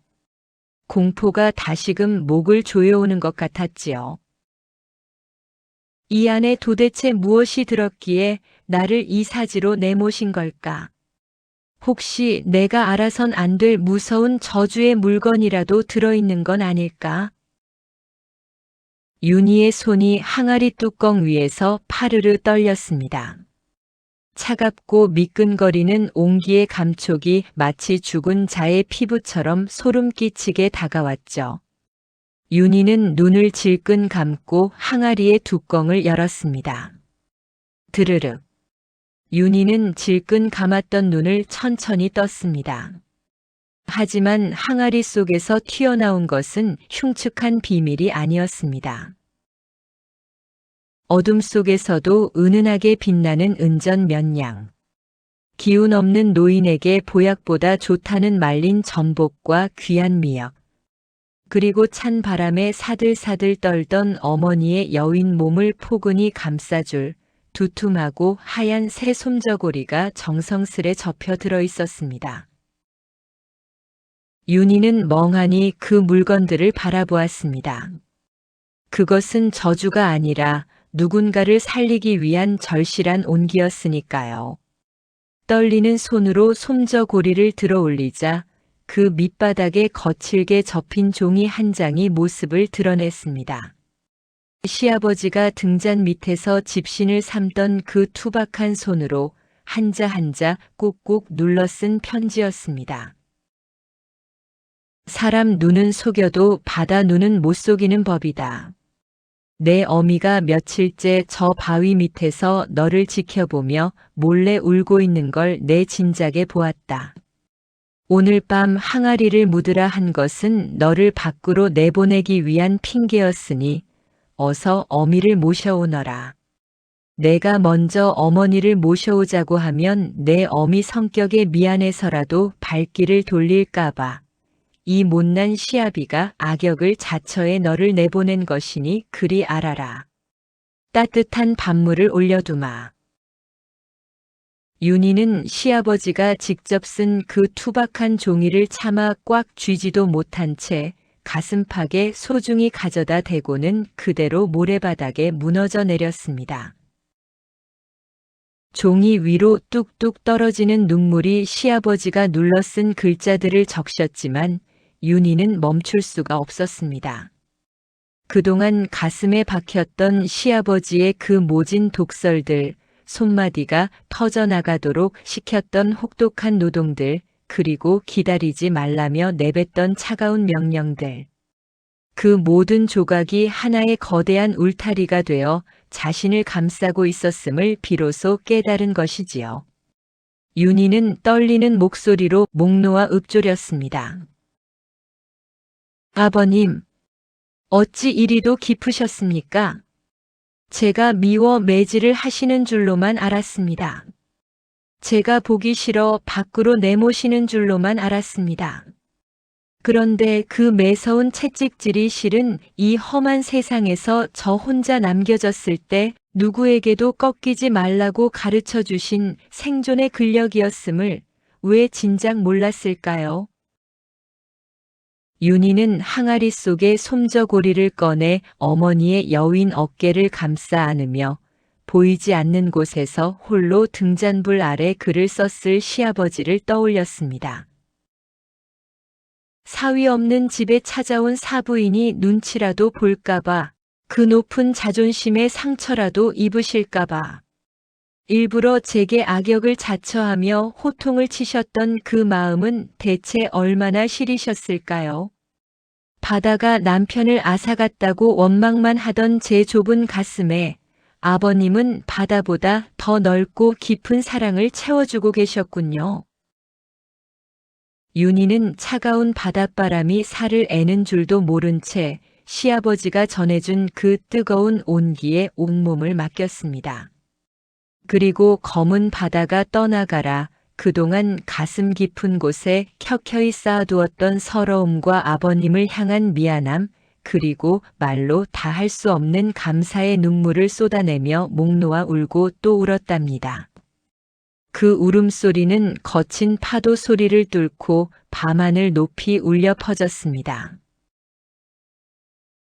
공포가 다시금 목을 조여오는 것 같았지요. 이 안에 도대체 무엇이 들었기에 나를 이 사지로 내모신 걸까? 혹시 내가 알아선 안 될 무서운 저주의 물건이라도 들어있는 건 아닐까? 윤희의 손이 항아리 뚜껑 위에서 파르르 떨렸습니다. 차갑고 미끈거리는 온기의 감촉이 마치 죽은 자의 피부처럼 소름 끼치게 다가왔죠. 윤희는 눈을 질끈 감고 항아리의 뚜껑을 열었습니다. 드르륵. 윤희는 질끈 감았던 눈을 천천히 떴습니다. 하지만 항아리 속에서 튀어나온 것은 흉측한 비밀이 아니었습니다. 어둠 속에서도 은은하게 빛나는 은전 몇 양. 기운 없는 노인에게 보약보다 좋다는 말린 전복과 귀한 미역. 그리고 찬 바람에 사들사들 떨던 어머니의 여윈 몸을 포근히 감싸줄 두툼하고 하얀 새 솜저고리가 정성스레 접혀 들어 있었습니다. 윤희는 멍하니 그 물건들을 바라보았습니다. 그것은 저주가 아니라 누군가를 살리기 위한 절실한 온기였으니까요. 떨리는 손으로 솜저고리를 들어 올리자 그 밑바닥에 거칠게 접힌 종이 한 장이 모습을 드러냈습니다. 시아버지가 등잔 밑에서 집신을 삼던 그 투박한 손으로 한자 한자 꾹꾹 눌러 쓴 편지였습니다. 사람 눈은 속여도 바다 눈은 못 속이는 법이다. 내 어미가 며칠째 저 바위 밑에서 너를 지켜보며 몰래 울고 있는 걸 내 진작에 보았다. 오늘 밤 항아리를 묻으라 한 것은 너를 밖으로 내보내기 위한 핑계였으니 어서 어미를 모셔오너라. 내가 먼저 어머니를 모셔오자고 하면 내 어미 성격에 미안해서라도 발길을 돌릴까봐 이 못난 시아비가 악역을 자처해 너를 내보낸 것이니 그리 알아라. 따뜻한 밥물을 올려두마. 윤희는 시아버지가 직접 쓴 그 투박한 종이를 차마 꽉 쥐지도 못한 채 가슴팍에 소중히 가져다 대고는 그대로 모래바닥에 무너져 내렸습니다. 종이 위로 뚝뚝 떨어지는 눈물이 시아버지가 눌러 쓴 글자들을 적셨지만 윤희는 멈출 수가 없었습니다. 그동안 가슴에 박혔던 시아버지의 그 모진 독설들, 손마디가 터져나가도록 시켰던 혹독한 노동들, 그리고 기다리지 말라며 내뱉던 차가운 명령들. 그 모든 조각이 하나의 거대한 울타리가 되어 자신을 감싸고 있었음을 비로소 깨달은 것이지요. 윤희는 떨리는 목소리로 목 놓아 읊조렸습니다. 아버님, 어찌 이리도 깊으셨습니까? 제가 미워 매질을 하시는 줄로만 알았습니다. 제가 보기 싫어 밖으로 내모시는 줄로만 알았습니다. 그런데 그 매서운 채찍질이 실은 이 험한 세상에서 저 혼자 남겨졌을 때 누구에게도 꺾이지 말라고 가르쳐 주신 생존의 근력이었음을 왜 진작 몰랐을까요? 윤희는 항아리 속의 솜저고리를 꺼내 어머니의 여윈 어깨를 감싸 안으며 보이지 않는 곳에서 홀로 등잔불 아래 글을 썼을 시아버지를 떠올렸습니다. 사위 없는 집에 찾아온 사부인이 눈치라도 볼까봐, 그 높은 자존심의 상처라도 입으실까봐, 일부러 제게 악역을 자처하며 호통을 치셨던 그 마음은 대체 얼마나 시리셨을까요? 바다가 남편을 앗아갔다고 원망만 하던 제 좁은 가슴에 아버님은 바다보다 더 넓고 깊은 사랑을 채워주고 계셨군요. 윤희는 차가운 바닷바람이 살을 애는 줄도 모른 채 시아버지가 전해준 그 뜨거운 온기에 온몸을 맡겼습니다. 그리고 검은 바다가 떠나가라, 그동안 가슴 깊은 곳에 켜켜이 쌓아두었던 서러움과 아버님을 향한 미안함, 그리고 말로 다 할 수 없는 감사의 눈물을 쏟아내며 목 놓아 울고 또 울었답니다. 그 울음소리는 거친 파도 소리를 뚫고 밤하늘 높이 울려 퍼졌습니다.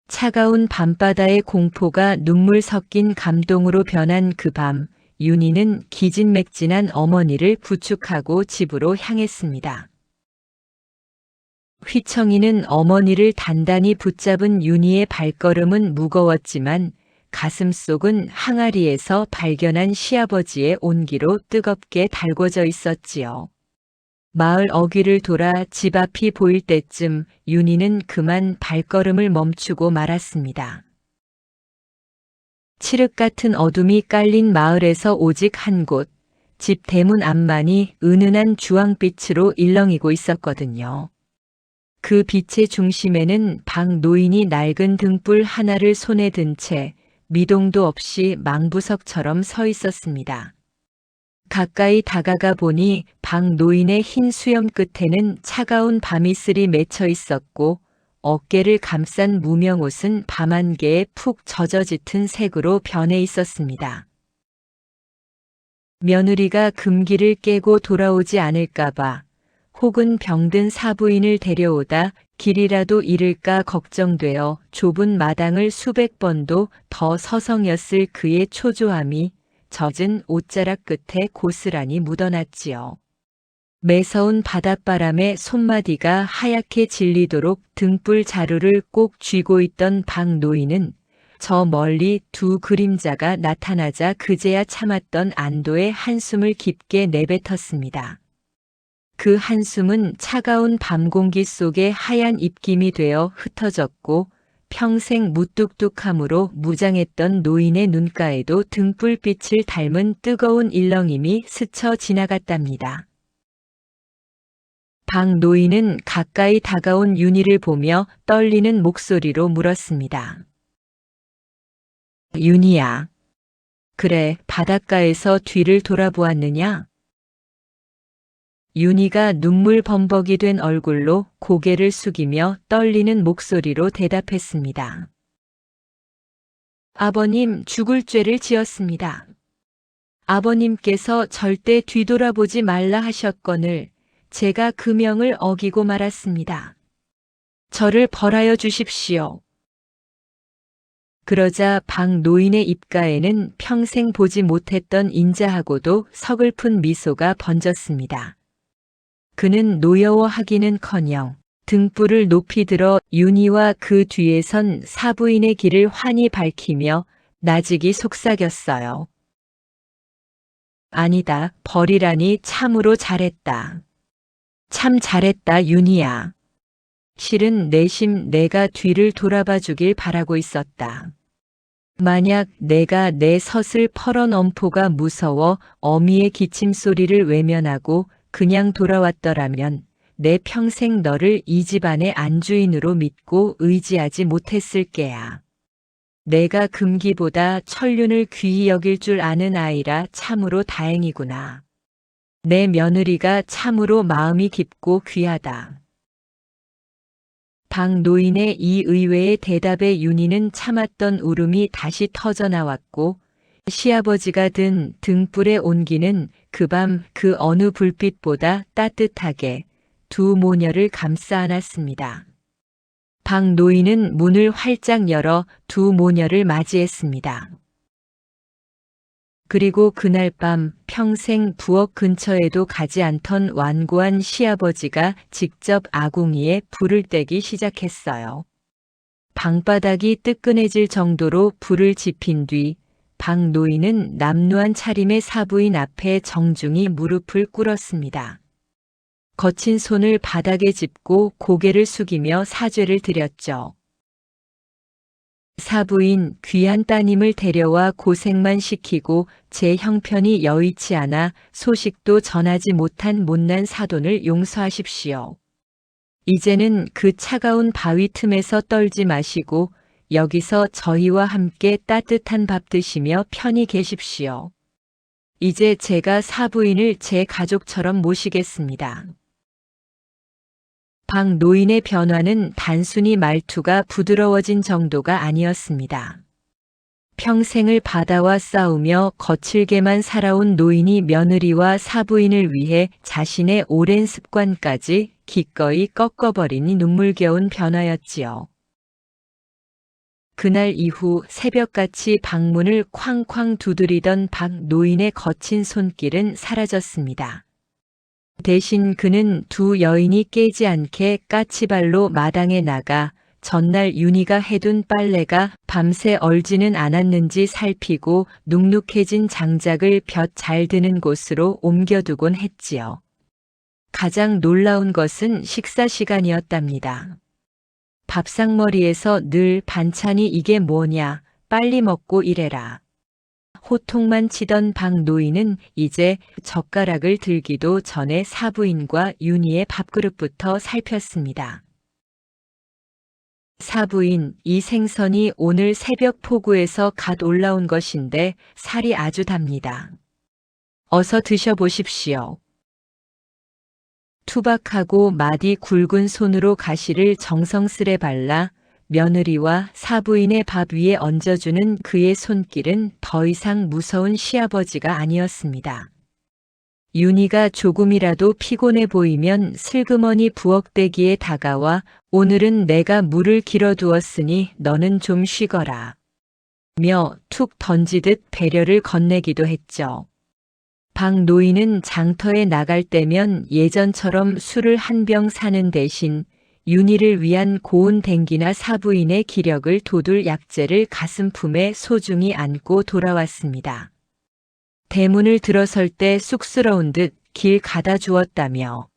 차가운 밤바다의 공포가 눈물 섞인 감동으로 변한 그 밤, 윤희는 기진맥진한 어머니를 부축하고 집으로 향했습니다. 휘청이는 어머니를 단단히 붙잡은 윤희의 발걸음은 무거웠지만 가슴속은 항아리에서 발견한 시아버지의 온기로 뜨겁게 달궈져 있었지요. 마을 어귀를 돌아 집 앞이 보일 때쯤 윤희는 그만 발걸음을 멈추고 말았습니다. 칠흑 같은 어둠이 깔린 마을에서 오직 한 곳, 집 대문 앞만이 은은한 주황빛으로 일렁이고 있었거든요. 그 빛의 중심에는 박 노인이 낡은 등불 하나를 손에 든 채 미동도 없이 망부석처럼 서 있었습니다. 가까이 다가가 보니 박 노인의 흰 수염 끝에는 차가운 밤이슬이 맺혀 있었고 어깨를 감싼 무명옷은 밤안개에 푹 젖어 짙은 색으로 변해 있었습니다. 며느리가 금기를 깨고 돌아오지 않을까봐 혹은 병든 사부인을 데려오다 길이라도 잃을까 걱정되어 좁은 마당을 수백 번도 더 서성였을 그의 초조함이 젖은 옷자락 끝에 고스란히 묻어났지요. 매서운 바닷바람에 손마디가 하얗게 질리도록 등불 자루를 꼭 쥐고 있던 박 노인은 저 멀리 두 그림자가 나타나자 그제야 참았던 안도의 한숨을 깊게 내뱉었습니다. 그 한숨은 차가운 밤 공기 속에 하얀 입김이 되어 흩어졌고 평생 무뚝뚝함으로 무장했던 노인의 눈가에도 등불빛을 닮은 뜨거운 일렁임이 스쳐 지나갔답니다. 박 노인은 가까이 다가온 윤희를 보며 떨리는 목소리로 물었습니다. 윤희야, 그래, 바닷가에서 뒤를 돌아보았느냐? 윤희가 눈물 범벅이 된 얼굴로 고개를 숙이며 떨리는 목소리로 대답했습니다. 아버님, 죽을 죄를 지었습니다. 아버님께서 절대 뒤돌아보지 말라 하셨거늘 제가 그 명을 어기고 말았습니다. 저를 벌하여 주십시오. 그러자 박 노인의 입가에는 평생 보지 못했던 인자하고도 서글픈 미소가 번졌습니다. 그는 노여워하기는커녕 등불을 높이 들어 윤희와 그 뒤에 선 사부인의 길을 환히 밝히며 나직이 속삭였어요. 아니다, 버리라니 참으로 잘했다. 참 잘했다, 윤희야. 실은 내심 내가 뒤를 돌아봐 주길 바라고 있었다. 만약 내가 내 섯을 펄어 엄포가 무서워 어미의 기침 소리를 외면하고 그냥 돌아왔더라면 내 평생 너를 이 집안의 안주인으로 믿고 의지하지 못했을 게야. 내가 금기보다 천륜을 귀히 여길 줄 아는 아이라 참으로 다행이구나. 내 며느리가 참으로 마음이 깊고 귀하다. 박 노인의 이 의외의 대답에 윤희는 참았던 울음이 다시 터져 나왔고 시아버지가 든 등불의 온기는 그 밤 그 어느 불빛보다 따뜻하게 두 모녀를 감싸 안았습니다. 박 노인은 문을 활짝 열어 두 모녀를 맞이했습니다. 그리고 그날 밤 평생 부엌 근처에도 가지 않던 완고한 시아버지가 직접 아궁이에 불을 떼기 시작했어요. 방바닥이 뜨끈해질 정도로 불을 지핀 뒤 박 노인은 남루한 차림의 사부인 앞에 정중히 무릎을 꿇었습니다. 거친 손을 바닥에 짚고 고개를 숙이며 사죄를 드렸죠. 사부인 귀한 따님을 데려와 고생만 시키고 제 형편이 여의치 않아 소식도 전하지 못한 못난 사돈을 용서하십시오. 이제는 그 차가운 바위 틈에서 떨지 마시고 여기서 저희와 함께 따뜻한 밥 드시며 편히 계십시오. 이제 제가 사부인을 제 가족처럼 모시겠습니다. 박 노인의 변화는 단순히 말투가 부드러워진 정도가 아니었습니다. 평생을 바다와 싸우며 거칠게만 살아온 노인이 며느리와 사부인을 위해 자신의 오랜 습관까지 기꺼이 꺾어버리니 눈물겨운 변화였지요. 그날 이후 새벽같이 방문을 쾅쾅 두드리던 박 노인의 거친 손길은 사라졌습니다. 대신 그는 두 여인이 깨지 않게 까치발로 마당에 나가 전날 윤희가 해둔 빨래가 밤새 얼지는 않았는지 살피고 눅눅해진 장작을 볕 잘 드는 곳으로 옮겨두곤 했지요. 가장 놀라운 것은 식사 시간이었답니다. 밥상머리에서 늘 반찬이 이게 뭐냐, 빨리 먹고 이래라. 호통만 치던 박 노인은 이제 젓가락을 들기도 전에 사부인과 윤희의 밥그릇부터 살폈습니다. 사부인, 이 생선이 오늘 새벽 포구에서 갓 올라온 것인데 살이 아주 답니다. 어서 드셔보십시오. 투박하고 마디 굵은 손으로 가시를 정성스레 발라 며느리와 사부인의 밥 위에 얹어주는 그의 손길은 더 이상 무서운 시아버지가 아니었습니다. 윤희가 조금이라도 피곤해 보이면 슬그머니 부엌대기에 다가와 오늘은 내가 물을 길어두었으니 너는 좀 쉬거라. 며 툭 던지듯 배려를 건네기도 했죠. 박 노인은 장터에 나갈 때면 예전처럼 술을 한 병 사는 대신 윤희를 위한 고운 댕기나 사부인의 기력을 돋울 약재를 가슴품에 소중히 안고 돌아왔습니다. 대문을 들어설 때 쑥스러운 듯 길 가다 주었다며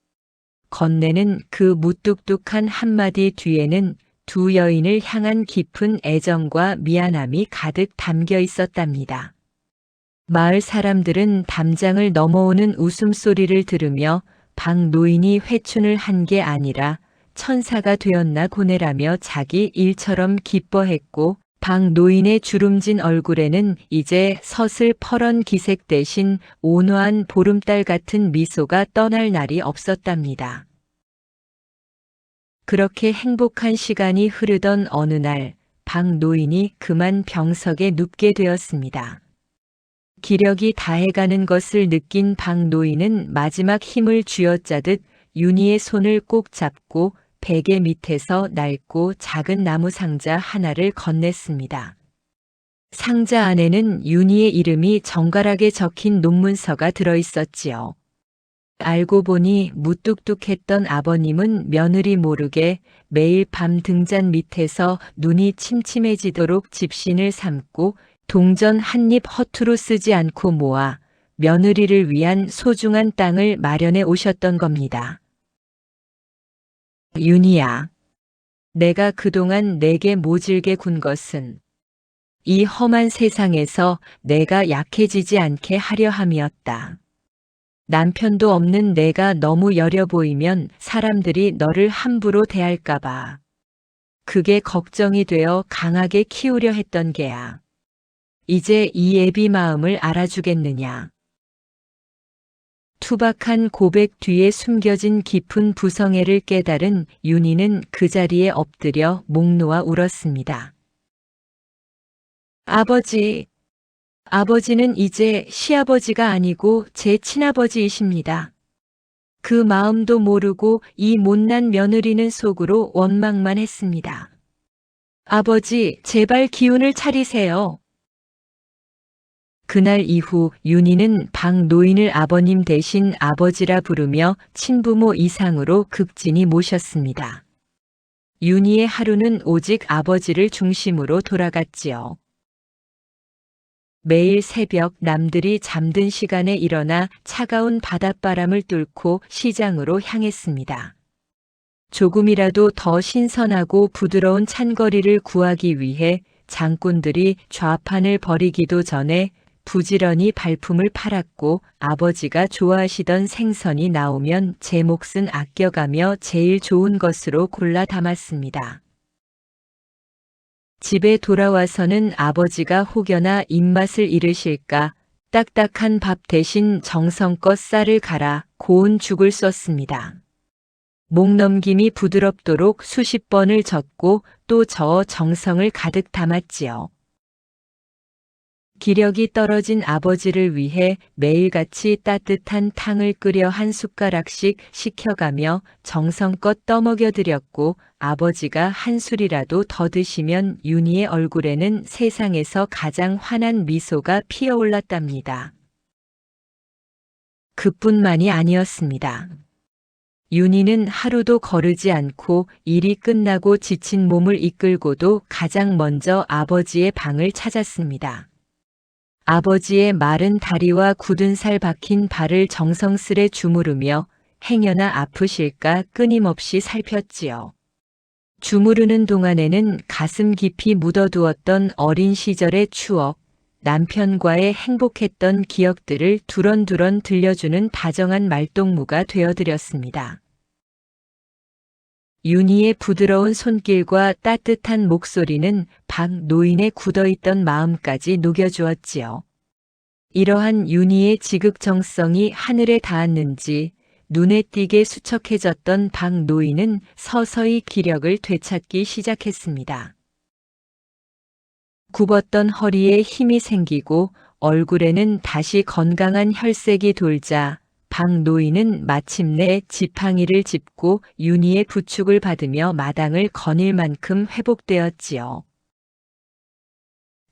건네는 그 무뚝뚝한 한마디 뒤에는 두 여인을 향한 깊은 애정과 미안함이 가득 담겨 있었답니다. 마을 사람들은 담장을 넘어오는 웃음소리를 들으며 박 노인이 회춘을 한 게 아니라 천사가 되었나 고뇌라며 자기 일처럼 기뻐했고 박 노인의 주름진 얼굴에는 이제 서슬 퍼런 기색 대신 온화한 보름달 같은 미소가 떠날 날이 없었답니다. 그렇게 행복한 시간이 흐르던 어느 날 박 노인이 그만 병석에 눕게 되었습니다. 기력이 다해가는 것을 느낀 박 노인은 마지막 힘을 쥐어짜듯 윤희의 손을 꼭 잡고 베개 밑에서 낡고 작은 나무 상자 하나를 건넸습니다. 상자 안에는 윤희의 이름이 정갈하게 적힌 논문서가 들어있었지요. 알고 보니 무뚝뚝했던 아버님은 며느리 모르게 매일 밤 등잔 밑에서 눈이 침침해지도록 집신을 삼고 동전 한 입 허투루 쓰지 않고 모아 며느리를 위한 소중한 땅을 마련해 오셨던 겁니다. 윤희야, 내가 그동안 내게 모질게 군 것은 이 험한 세상에서 내가 약해지지 않게 하려 함이었다. 남편도 없는 내가 너무 여려 보이면 사람들이 너를 함부로 대할까봐. 그게 걱정이 되어 강하게 키우려 했던 게야. 이제 이 애비 마음을 알아주겠느냐. 투박한 고백 뒤에 숨겨진 깊은 부성애를 깨달은 윤희는 그 자리에 엎드려 목 놓아 울었습니다. 아버지, 아버지는 이제 시아버지가 아니고 제 친아버지이십니다. 그 마음도 모르고 이 못난 며느리는 속으로 원망만 했습니다. 아버지, 제발 기운을 차리세요. 그날 이후 윤희는 박 노인을 아버님 대신 아버지라 부르며 친부모 이상으로 극진히 모셨습니다. 윤희의 하루는 오직 아버지를 중심으로 돌아갔지요. 매일 새벽 남들이 잠든 시간에 일어나 차가운 바닷바람을 뚫고 시장으로 향했습니다. 조금이라도 더 신선하고 부드러운 찬거리를 구하기 위해 장꾼들이 좌판을 벌이기도 전에 부지런히 발품을 팔았고 아버지가 좋아하시던 생선이 나오면 제 몫은 아껴가며 제일 좋은 것으로 골라 담았습니다. 집에 돌아와서는 아버지가 혹여나 입맛을 잃으실까 딱딱한 밥 대신 정성껏 쌀을 갈아 고운 죽을 썼습니다. 목넘김이 부드럽도록 수십 번을 젓고 또 저어 정성을 가득 담았지요. 기력이 떨어진 아버지를 위해 매일같이 따뜻한 탕을 끓여 한 숟가락씩 식혀가며 정성껏 떠먹여 드렸고 아버지가 한 술이라도 더 드시면 윤희의 얼굴에는 세상에서 가장 환한 미소가 피어올랐답니다. 그뿐만이 아니었습니다. 윤희는 하루도 거르지 않고 일이 끝나고 지친 몸을 이끌고도 가장 먼저 아버지의 방을 찾았습니다. 아버지의 마른 다리와 굳은 살 박힌 발을 정성스레 주무르며 행여나 아프실까 끊임없이 살폈지요. 주무르는 동안에는 가슴 깊이 묻어두었던 어린 시절의 추억, 남편과의 행복했던 기억들을 두런두런 들려주는 다정한 말동무가 되어드렸습니다. 윤희의 부드러운 손길과 따뜻한 목소리는 박 노인의 굳어있던 마음까지 녹여주었지요. 이러한 윤희의 지극정성이 하늘에 닿았는지 눈에 띄게 수척해졌던 박 노인은 서서히 기력을 되찾기 시작했습니다. 굽었던 허리에 힘이 생기고 얼굴에는 다시 건강한 혈색이 돌자 박 노인은 마침내 지팡이를 짚고 윤희의 부축을 받으며 마당을 거닐 만큼 회복되었지요.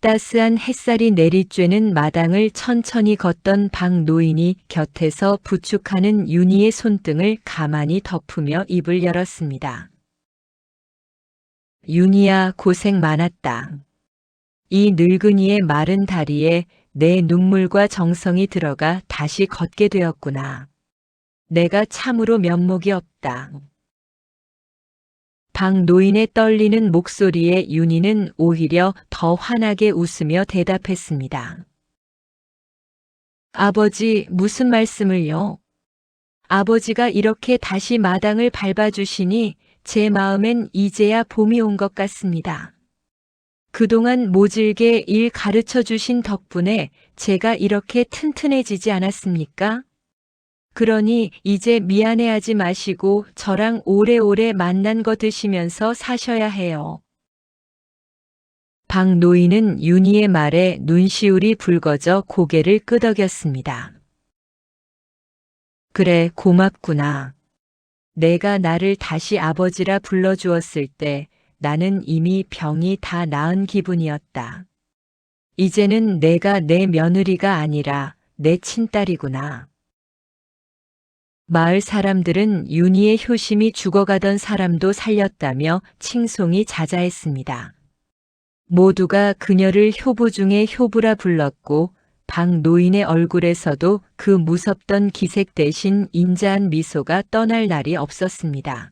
따스한 햇살이 내리쬐는 마당을 천천히 걷던 박 노인이 곁에서 부축하는 윤희의 손등을 가만히 덮으며 입을 열었습니다. 윤희야, 고생 많았다. 이 늙은이의 마른 다리에 내 눈물과 정성이 들어가 다시 걷게 되었구나. 내가 참으로 면목이 없다. 박 노인의 떨리는 목소리에 윤희는 오히려 더 환하게 웃으며 대답했습니다. 아버지, 무슨 말씀을요? 아버지가 이렇게 다시 마당을 밟아주시니 제 마음엔 이제야 봄이 온 것 같습니다. 그동안 모질게 일 가르쳐 주신 덕분에 제가 이렇게 튼튼해지지 않았습니까? 그러니 이제 미안해하지 마시고 저랑 오래오래 만난 거 드시면서 사셔야 해요. 박 노인은 윤희의 말에 눈시울이 붉어져 고개를 끄덕였습니다. 그래, 고맙구나. 내가 나를 다시 아버지라 불러주었을 때 나는 이미 병이 다 나은 기분이었다. 이제는 내가 내 며느리가 아니라 내 친딸이구나. 마을 사람들은 윤희의 효심이 죽어가던 사람도 살렸다며 칭송이 자자했습니다. 모두가 그녀를 효부 중에 효부라 불렀고 박 노인의 얼굴에서도 그 무섭던 기색 대신 인자한 미소가 떠날 날이 없었습니다.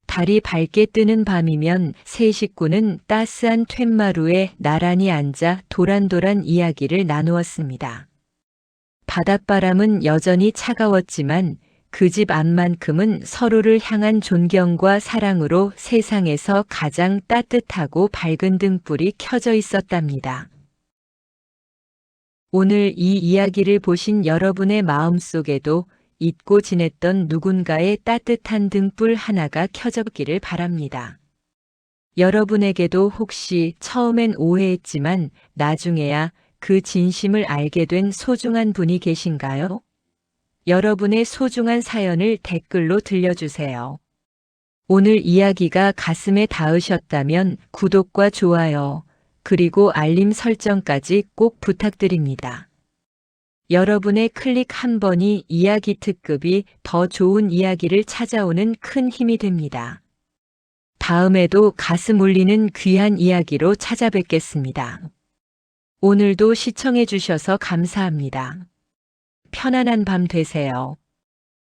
달이 밝게 뜨는 밤이면 세 식구는 따스한 툇마루에 나란히 앉아 도란도란 이야기를 나누었습니다. 바닷바람은 여전히 차가웠지만 그 집 안만큼은 서로를 향한 존경과 사랑으로 세상에서 가장 따뜻하고 밝은 등불이 켜져 있었답니다. 오늘 이 이야기를 보신 여러분의 마음속에도 잊고 지냈던 누군가의 따뜻한 등불 하나가 켜졌기를 바랍니다. 여러분에게도 혹시 처음엔 오해했지만 나중에야 그 진심을 알게 된 소중한 분이 계신가요? 여러분의 소중한 사연을 댓글로 들려주세요. 오늘 이야기가 가슴에 닿으셨다면 구독과 좋아요, 그리고 알림 설정까지 꼭 부탁드립니다. 여러분의 클릭 한 번이 이야기 특급이 더 좋은 이야기를 찾아오는 큰 힘이 됩니다. 다음에도 가슴 울리는 귀한 이야기로 찾아뵙겠습니다. 오늘도 시청해 주셔서 감사합니다. 편안한 밤 되세요.